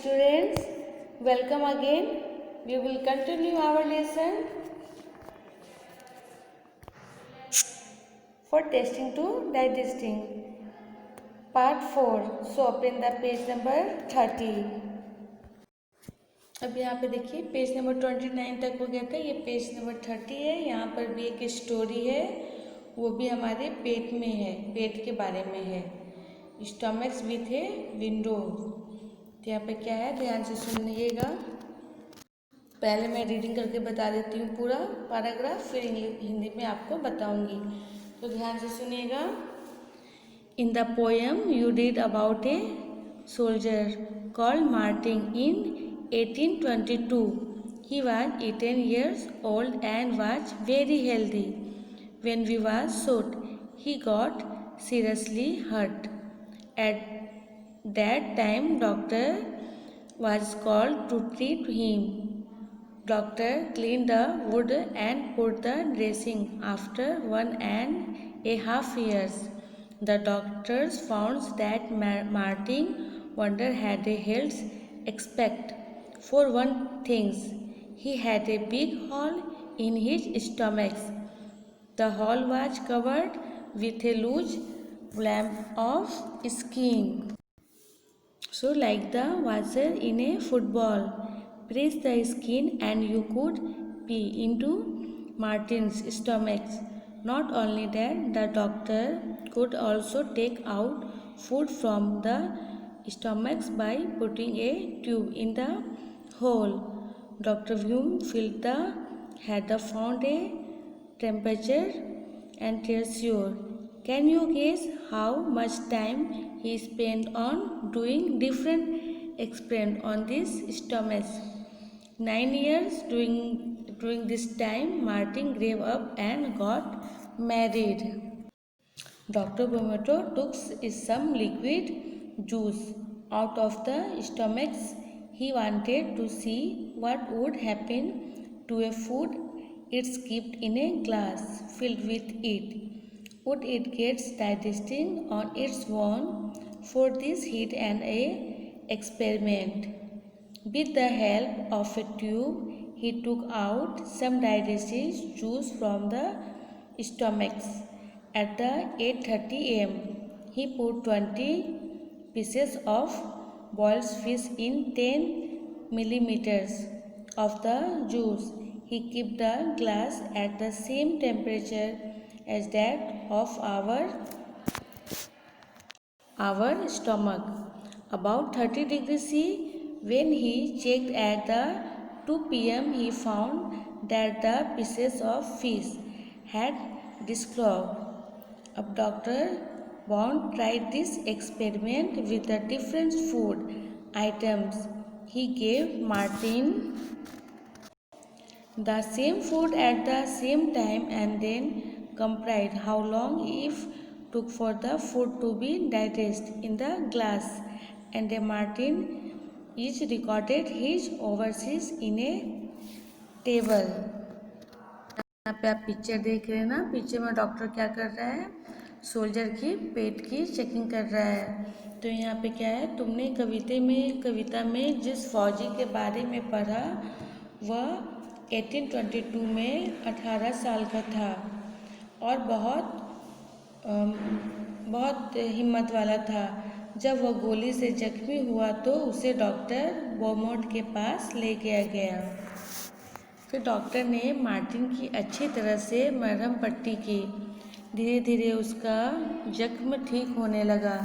students, welcome again. We will continue our lesson for testing to digesting. Part 4. So open the page number 30. अब यहाँ पे देखिए page number 29 तक हो गया था, ये पेज नंबर 30 है। यहाँ पर भी एक स्टोरी है, वो भी हमारे पेट में है, पेट के बारे में है। Stomachs with a window. तो यहाँ पे क्या है, ध्यान से सुनिएगा। पहले मैं रीडिंग करके बता देती हूँ पूरा पैराग्राफ, फिर हिंदी में आपको बताऊँगी, तो ध्यान से सुनिएगा। In the poem you read about A soldier called Martin in 1822. He was 18 years old and was very healthy. When we was shot, he got seriously hurt. At that time, doctor was called to treat him. Doctor cleaned the wound and put the dressing. After 1.5 years, the doctors found that Martin Wonder had a health aspect. For one thing, he had a big hole in his stomach. The hole was covered with a loose lump of skin. So like the washer in a football. Press the skin and you could pee into Martin's stomach. Not only that, the doctor could also take out food from the stomach by putting a tube in the hole. Dr. Bloomfield had found a temperature and pressure. Can you guess how much time he spent on doing different experiments on this stomach? 9 years. During this time, Martin grew up and got married. Dr. Bometo took some liquid juice out of the stomach. He wanted to see what would happen to a food it's kept in a glass filled with it. Would it get digesting on its own? For this he did an experiment. With the help of a tube, he took out some digestive juice from the stomach. At the 8:30 am, he put 20 pieces of boiled fish in 10 millimeters of the juice. He kept the glass at the same temperature as that of our stomach, about 30 degrees C. When he checked at the 2 p.m., he found that the pieces of fish had dissolved. अब doctor bond tried this experiment with the different food items. He gave Martin the same food at the same time and then compared how long it took for the food to be digested in the glass, and Martin each recorded his overseas in a table. यहाँ पे आप picture देख रहे हैं ना, picture में doctor क्या कर रहा है, सोल्जर की पेट की चेकिंग कर रहा है। तो यहाँ पे क्या है, तुमने कविता में जिस फौजी के बारे में पढ़ा वह 1822 में 18 साल का था और बहुत हिम्मत वाला था। जब वह गोली से जख्मी हुआ तो उसे डॉक्टर बोमोट के पास ले गया। फिर डॉक्टर ने मार्टिन की अच्छी तरह से मरहम पट्टी की। धीरे धीरे उसका जख्म ठीक होने लगा,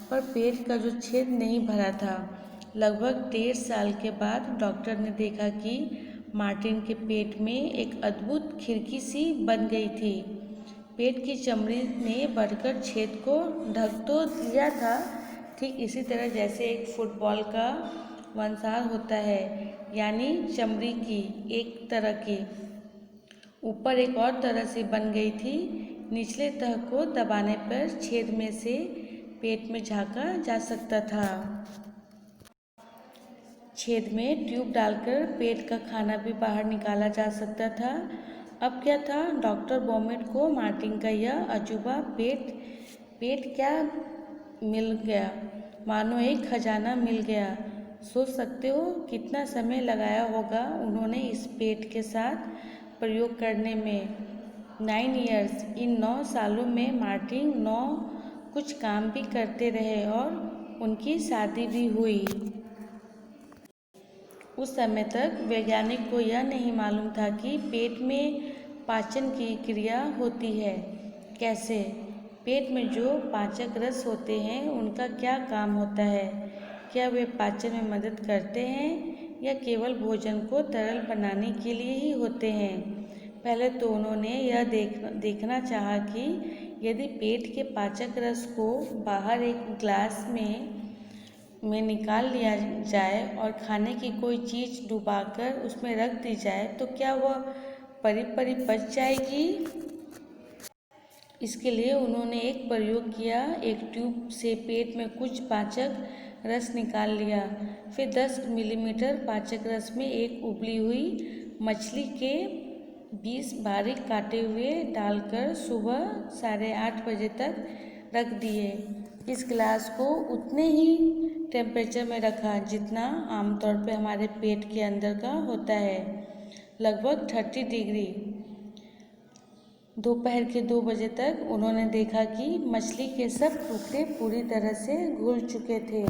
पर पेट का जो छेद नहीं भरा था। लगभग 1.5 साल के बाद डॉक्टर ने देखा कि मार्टिन के पेट में एक अद्भुत खिड़की सी बन गई थी। पेट की चमड़ी ने बढ़कर छेद को ढक तो दिया था, ठीक इसी तरह जैसे एक फुटबॉल का वंशार होता है, यानी चमड़ी की एक तरह की ऊपर एक और तरह से बन गई थी। निचले तह को दबाने पर छेद में से पेट में झांका जा सकता था। छेद में ट्यूब डालकर पेट का खाना भी बाहर निकाला जा सकता था। अब क्या था, डॉक्टर बोमेट को मार्टिन का यह अजूबा पेट क्या मिल गया, मानो एक खजाना मिल गया। सोच सकते हो कितना समय लगाया होगा उन्होंने इस पेट के साथ प्रयोग करने में। 9 ईयर्स, इन 9 सालों में मार्टिन 9 कुछ काम भी करते रहे और उनकी शादी भी हुई। उस समय तक वैज्ञानिक को यह नहीं मालूम था कि पेट में पाचन की क्रिया होती है। कैसे? पेट में जो पाचक रस होते हैं उनका क्या काम होता है? क्या वे पाचन में मदद करते हैं या केवल भोजन को तरल बनाने के लिए ही होते हैं? पहले तो उन्होंने यह देखना चाहा कि यदि पेट के पाचक रस को बाहर एक ग्लास में निकाल लिया जाए और खाने की कोई चीज़ डुबाकर उसमें रख दी जाए तो क्या वह परी पच जाएगी? इसके लिए उन्होंने एक प्रयोग किया। एक ट्यूब से पेट में कुछ पाचक रस निकाल लिया, फिर 10 मिलीमीटर पाचक रस में एक उबली हुई मछली के 20 बारीक काटे हुए डालकर सुबह 8:30 बजे तक रख दिए। इस गिलास को उतने ही टेम्परेचर में रखा जितना आमतौर पे हमारे पेट के अंदर का होता है, लगभग 30 डिग्री। दोपहर के 2 बजे तक उन्होंने देखा कि मछली के सब टुकड़े पूरी तरह से घुल चुके थे।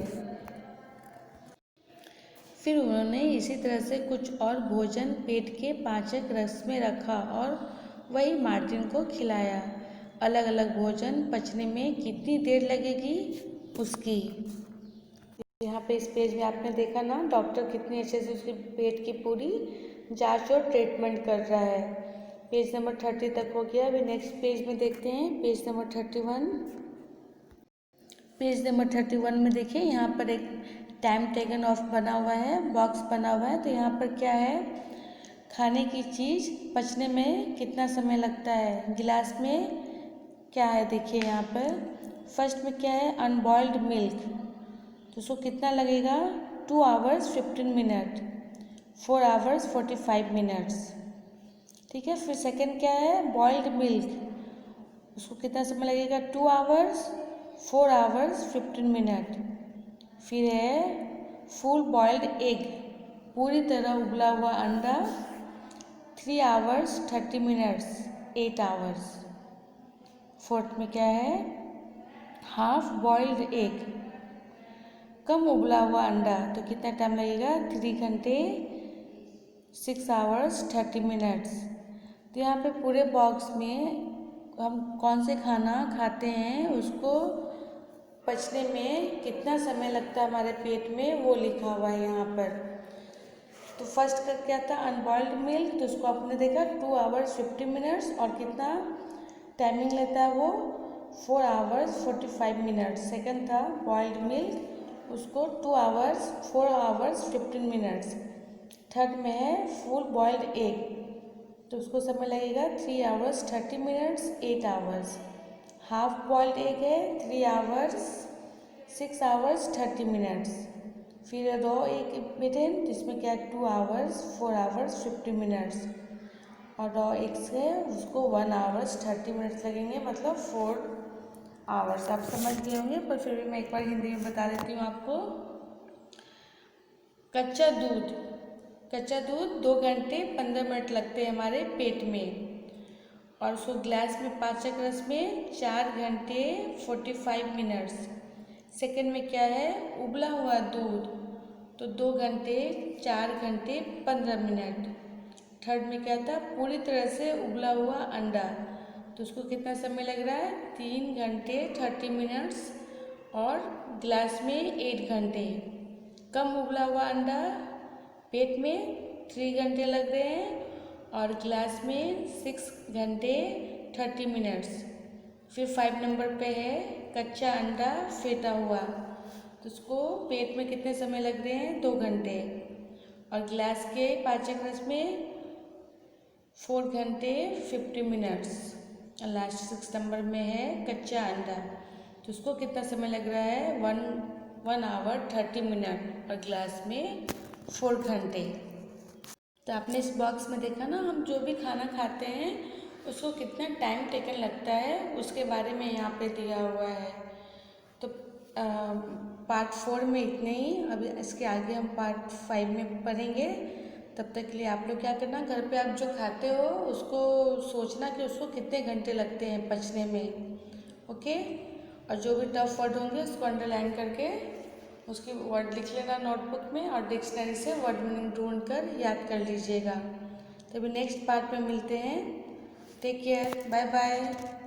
फिर उन्होंने इसी तरह से कुछ और भोजन पेट के पाचक रस में रखा और वही मार्टिन को खिलाया। अलग अलग भोजन पचने में कितनी देर लगेगी उसकी। यहाँ पे इस पेज में आपने देखा ना, डॉक्टर कितनी अच्छे से उसके पेट की पूरी जांच और ट्रीटमेंट कर रहा है। पेज नंबर 30 तक हो गया। अभी नेक्स्ट पेज में देखते हैं, पेज नंबर 31। पेज नंबर 31 में देखिए, यहाँ पर एक टाइम टेकन ऑफ बना हुआ है, बॉक्स बना हुआ है। तो यहाँ पर क्या है, खाने की चीज़ पचने में कितना समय लगता है। गिलास में क्या है देखिए, यहाँ पर फर्स्ट में क्या है, अनबॉइल्ड मिल्क, तो उसको कितना लगेगा, 2 आवर्स 15 मिनट, 4 आवर्स 45 मिनट्स। ठीक है। फिर सेकंड क्या है, बॉइल्ड मिल्क, उसको कितना समय लगेगा, 2 आवर्स 4 आवर्स 15 मिनट। फिर है फुल बॉइल्ड एग, पूरी तरह उबला हुआ अंडा, 3 आवर्स 30 मिनट्स, 8 आवर्स। फोर्थ में क्या है, हाफ बॉइल्ड एग, कम उबला हुआ अंडा, तो कितना टाइम लगेगा, 3 घंटे 6 आवर्स 30 मिनट्स। तो यहाँ पे पूरे बॉक्स में हम कौन से खाना खाते हैं उसको पचने में कितना समय लगता है हमारे पेट में, वो लिखा हुआ है यहाँ पर। तो फर्स्ट का क्या था, अनबॉइल्ड मिल्क, तो उसको आपने देखा 2 आवर्स 50 मिनट्स, और कितना टाइमिंग लेता है वो, 4 आवर्स 45 मिनट्स। सेकंड था बॉइल्ड मिल्क, उसको 2 आवर्स 4 आवर्स 15 मिनट्स। थर्ड में है फुल बॉइल्ड एग, तो उसको समय लगेगा 3 hours 30 minutes, 8 hours. Half boiled egg है 3 आवर्स 6 आवर्स 30 मिनट्स। फिर रॉ एग बेटेन, जिसमें क्या है 2 आवर्स 4 आवर्स 50 मिनट्स, और रॉ एग्स है उसको 1 आवर्स 30 मिनट्स लगेंगे, मतलब 4 आवर्स। आप समझ गए होंगे, पर फिर भी मैं एक बार हिंदी में बता देती हूँ आपको। कच्चा दूध 2 घंटे 15 मिनट लगते हैं हमारे पेट में, और उसको ग्लास में पाचक रस में 4 घंटे 45 मिनट्स। सेकंड में क्या है, उबला हुआ दूध, तो 2 घंटे 4 घंटे 15 मिनट। थर्ड में क्या था, पूरी तरह से उबला हुआ अंडा, तो उसको कितना समय लग रहा है, 3 घंटे 30 मिनट्स, और ग्लास में 8 घंटे। कम उबला हुआ अंडा पेट में 3 घंटे लग रहे हैं, और ग्लास में 6 घंटे 30 मिनट्स। फिर 5 नंबर पे है कच्चा अंडा फेंटा हुआ, तो उसको पेट में कितने समय लग रहे हैं, 2 घंटे, और ग्लास के पाचक रस में 4 घंटे 50 मिनट्स। और लास्ट 6 नंबर में है कच्चा अंडा, तो उसको कितना समय लग रहा है, 1 आवर 30 मिनट, और ग्लास में 4 घंटे। तो आपने इस बॉक्स में देखा ना, हम जो भी खाना खाते हैं उसको कितना टाइम टेकन लगता है उसके बारे में यहाँ पे दिया हुआ है। तो पार्ट 4 में इतने ही। अभी इसके आगे हम पार्ट 5 में पढ़ेंगे। तब तक के लिए आप लोग क्या करना, घर पे आप जो खाते हो उसको सोचना कि उसको कितने घंटे लगते हैं पचने में। ओके, और जो भी टफ वर्ड होंगे उसको अंडरलाइन करके उसकी वर्ड लिख लेना नोटबुक में, और डिक्शनरी से वर्ड मीनिंग ढूंढ कर याद कर लीजिएगा। तभी नेक्स्ट पार्ट में मिलते हैं। Take care, bye bye.